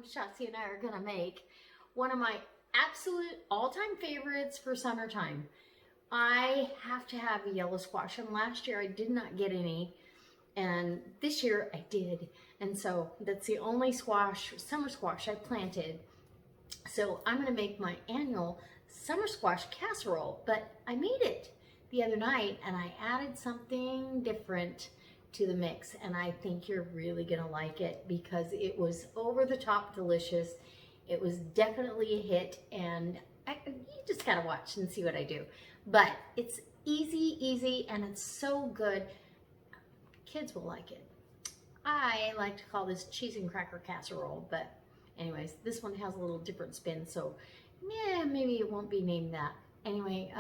Shotzi and I are gonna make one of my absolute all-time favorites for summertime. I have to have a yellow squash, and last year I did not get any, and this year I did, and so that's the only summer squash I planted. So I'm gonna make my annual summer squash casserole, but I made it the other night and I added something different to the mix, and I think you're really gonna like it because it was over the top delicious. It was definitely a hit, and you just gotta watch and see what I do. But it's easy, and it's so good. Kids will like it. I like to call this cheese and cracker casserole, but anyways, this one has a little different spin, so yeah, maybe it won't be named that. Anyway,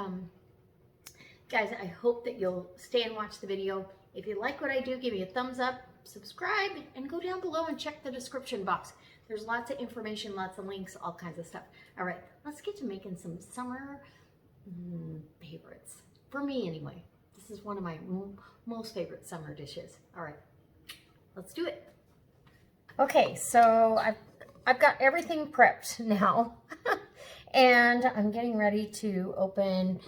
guys, I hope that you'll stay and watch the video. If you like what I do, give me a thumbs up, subscribe, and go down below and check the description box. There's lots of information, lots of links, all kinds of stuff. All right, let's get to making some summer favorites. For me, anyway. This is one of my most favorite summer dishes. All right, let's do it. Okay, so I've got everything prepped now. And I'm getting ready to open,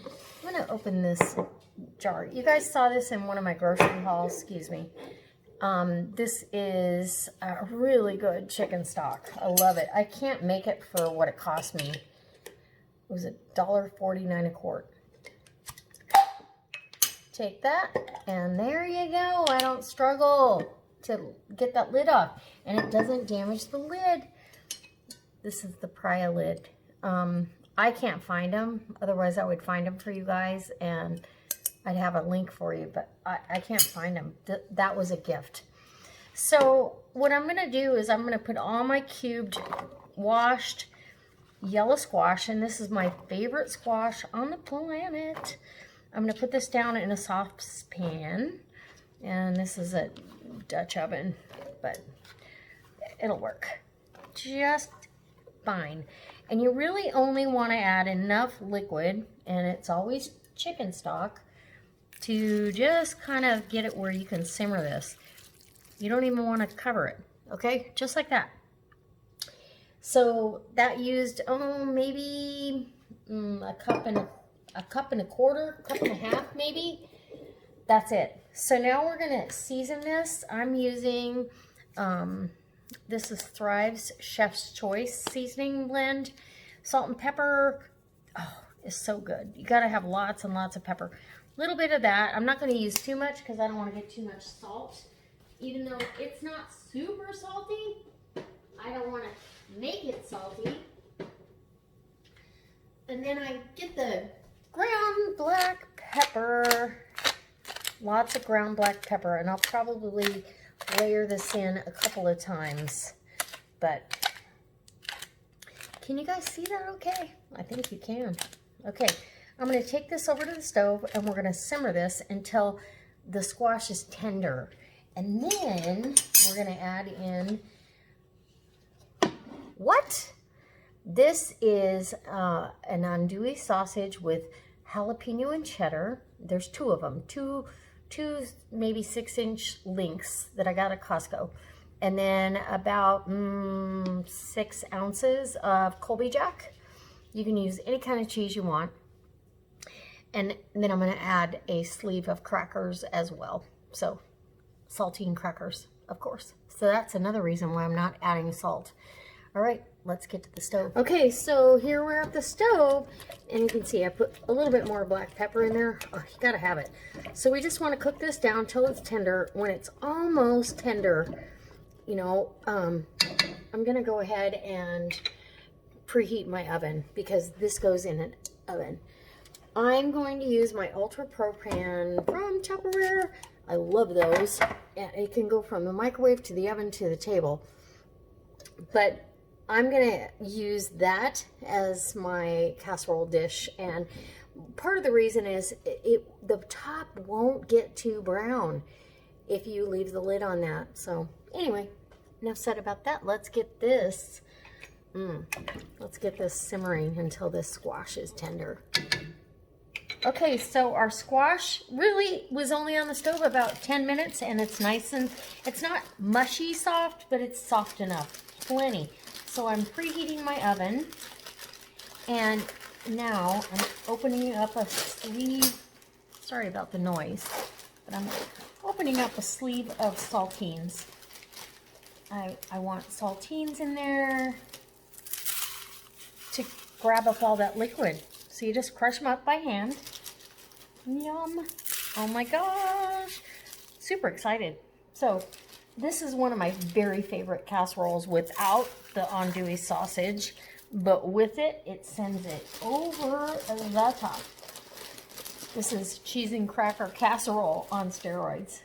I'm gonna open this jar. You guys saw this in one of my grocery hauls, excuse me. This is a really good chicken stock. I love it. I can't make it for what it cost me. It was $1.49 a quart. Take that, and there you go. I don't struggle to get that lid off, and it doesn't damage the lid. This is the Pria lid. I can't find them, otherwise I would find them for you guys, and I'd have a link for you, but I can't find them. That was a gift. So what I'm gonna do is I'm gonna put all my cubed, washed yellow squash, and this is my favorite squash on the planet. I'm gonna put this down in a saucepan, and this is a Dutch oven, but it'll work just fine. And you really only want to add enough liquid, and it's always chicken stock, to just kind of get it where you can simmer this. You don't even want to cover it, okay? Just like that. So that used, maybe a cup and a quarter, cup and a half maybe. That's it. So now we're gonna season this. I'm using, this is Thrive's Chef's Choice seasoning blend. Salt and pepper, oh, it's so good. You gotta have lots and lots of pepper. A little bit of that. I'm not gonna use too much because I don't wanna get too much salt. Even though it's not super salty, I don't wanna make it salty. And then I get the ground black pepper. Lots of ground black pepper, and I'll probably layer this in a couple of times, but can you guys see that okay? I think you can. Okay, I'm going to take this over to the stove, and we're going to simmer this until the squash is tender, and then we're going to add in, what? This is an andouille sausage with jalapeno and cheddar. There's two of them, two maybe 6-inch links that I got at Costco, and then about 6 ounces of Colby Jack. You can use any kind of cheese you want, and then I'm going to add a sleeve of crackers as well. So saltine crackers, of course. So that's another reason why I'm not adding salt. All right, let's get to the stove. Okay, so here we're at the stove, and you can see I put a little bit more black pepper in there. Oh, you gotta have it. So we just want to cook this down till it's tender. When it's almost tender, you know, I'm gonna go ahead and preheat my oven, because this goes in an oven. I'm going to use my Ultra Pro Pan from Tupperware. I love those. It can go from the microwave to the oven to the table, but I'm gonna use that as my casserole dish, and part of the reason is the top won't get too brown if you leave the lid on that. So anyway, enough said about that. Let's get this simmering until this squash is tender. Okay, so our squash really was only on the stove about 10 minutes, and it's nice, and it's not mushy soft, but it's soft enough, plenty. So I'm preheating my oven, and now I'm opening up a sleeve. Sorry about the noise, but I'm opening up a sleeve of saltines. I want saltines in there to grab up all that liquid. So you just crush them up by hand. Yum. Oh my gosh. Super excited. So this is one of my very favorite casseroles without the andouille sausage, but with it, it sends it over the top. This is cheese and cracker casserole on steroids.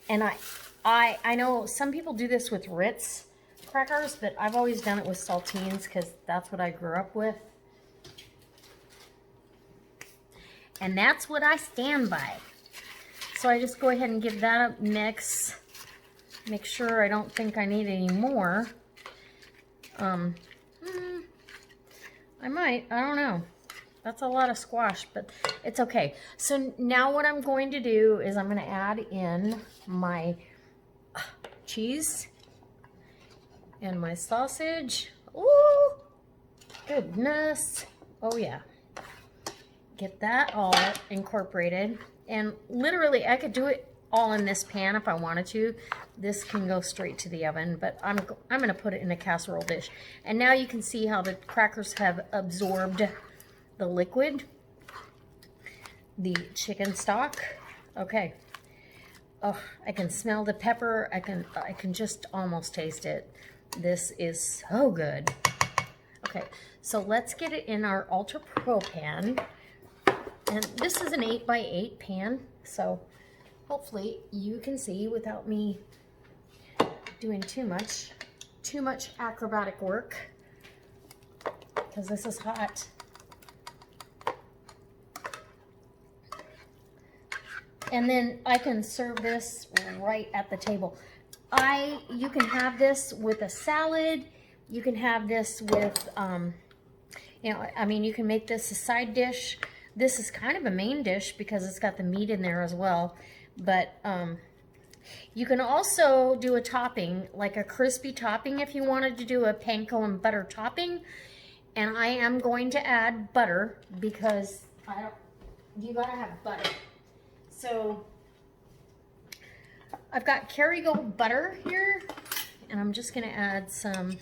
And I know some people do this with Ritz crackers, but I've always done it with saltines because that's what I grew up with. And that's what I stand by. So I just go ahead and give that a mix. Make sure I don't think I need any more. I might, I don't know. That's a lot of squash, but it's okay. So now what I'm going to do is I'm going to add in my cheese and my sausage. Ooh, goodness. Oh yeah. Get that all incorporated. And literally I could do it all in this pan if I wanted to. This can go straight to the oven, but I'm going to put it in a casserole dish. And now you can see how the crackers have absorbed the liquid, the chicken stock. Okay. Oh, I can smell the pepper. I can just almost taste it. This is so good. Okay, so let's get it in our ultra pro pan. And this is an 8x8 pan, so hopefully you can see without me doing too much acrobatic work, because this is hot. And then I can serve this right at the table. You can have this with a salad. You can have this with, you know, I mean, you can make this a side dish. This is kind of a main dish because it's got the meat in there as well. But you can also do a topping, like a crispy topping if you wanted to do a panko and butter topping. And I am going to add butter because you gotta have butter. So I've got Kerrygold butter here, and I'm just gonna add some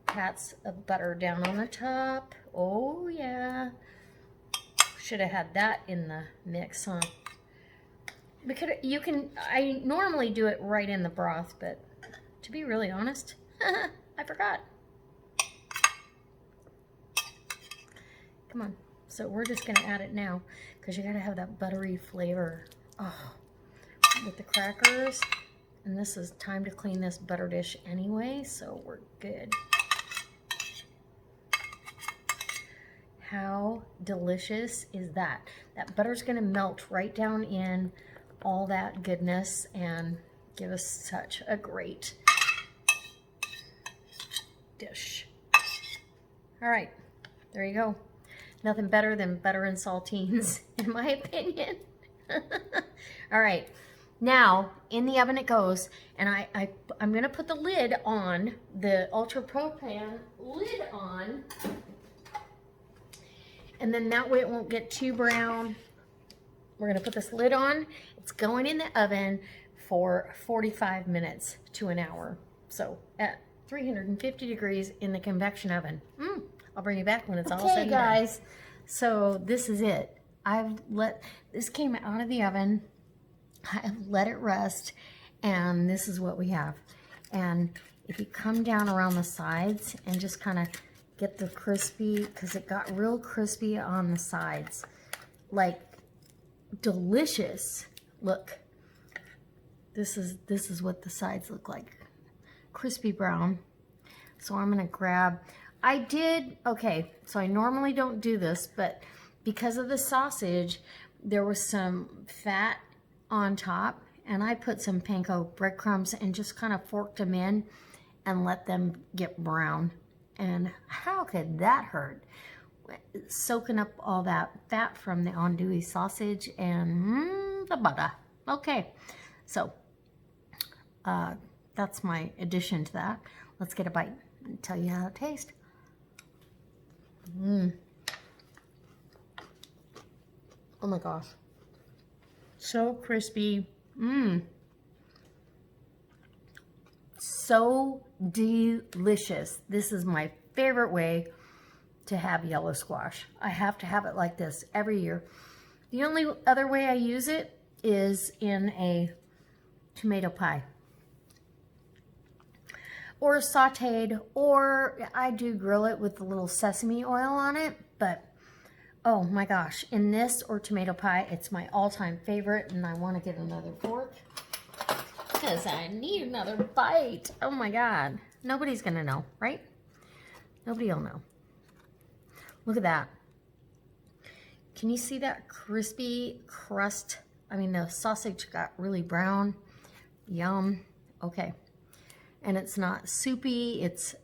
pats of butter down on the top. Oh yeah. Should have had that in the mix, huh? Because I normally do it right in the broth, but to be really honest, I forgot. Come on. So we're just gonna add it now because you gotta have that buttery flavor. Oh, with the crackers. And this is time to clean this butter dish anyway, so we're good. How delicious is that? That butter's gonna melt right down in all that goodness and give us such a great dish. All right, there you go. Nothing better than butter and saltines, in my opinion. All right, now in the oven it goes, and I'm gonna put the lid on, the Ultra Pro Pan lid on, and then that way it won't get too brown. We're gonna put this lid on. It's going in the oven for 45 minutes to an hour. So at 350 degrees in the convection oven. I'll bring you back when it's all said and done. Okay, guys, so this is it. This came out of the oven. I've let it rest, and this is what we have. And if you come down around the sides and just kind of get the crispy, because it got real crispy on the sides, like delicious. Look, this is what the sides look like, crispy brown. So I'm gonna grab. Okay, so I normally don't do this, but because of the sausage, there was some fat on top, and I put some panko breadcrumbs and just kind of forked them in and let them get brown. And how could that hurt? Soaking up all that fat from the andouille sausage and the butter. Okay, so that's my addition to that. Let's get a bite. and tell you how it tastes. Mmm. Oh my gosh. So crispy. Mmm. So delicious. This is my favorite way to have yellow squash. I have to have it like this every year. The only other way I use it is in a tomato pie. Or sauteed, or I do grill it with a little sesame oil on it, but oh my gosh, in this or tomato pie, it's my all-time favorite, and I want to get another fork because I need another bite. Oh my God. Nobody's gonna know, right? Nobody will know. Look at that. Can you see that crispy crust? I mean, the sausage got really brown. Yum. Okay. And it's not soupy, it's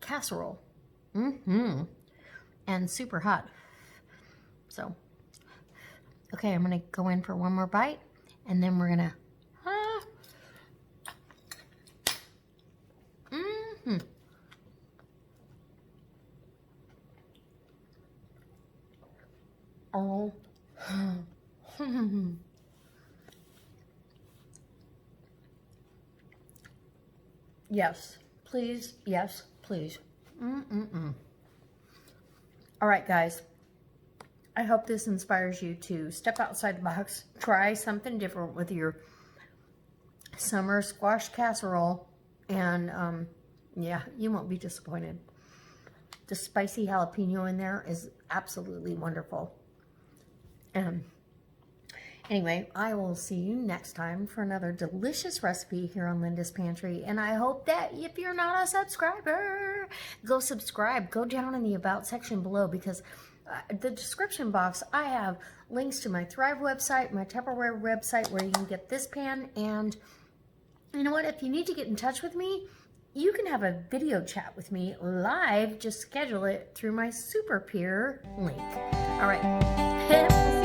casserole. And super hot. So, okay, I'm gonna go in for one more bite, and then we're gonna, oh, yes, please, yes, please. All right, guys. I hope this inspires you to step outside the box, try something different with your summer squash casserole, and yeah, you won't be disappointed. The spicy jalapeno in there is absolutely wonderful. Anyway, I will see you next time for another delicious recipe here on Linda's Pantry. And I hope that if you're not a subscriber, go subscribe. Go down in the About section below, because the description box, I have links to my Thrive website, my Tupperware website, where you can get this pan. And you know what? If you need to get in touch with me, you can have a video chat with me live. Just schedule it through my Super Peer link. All right.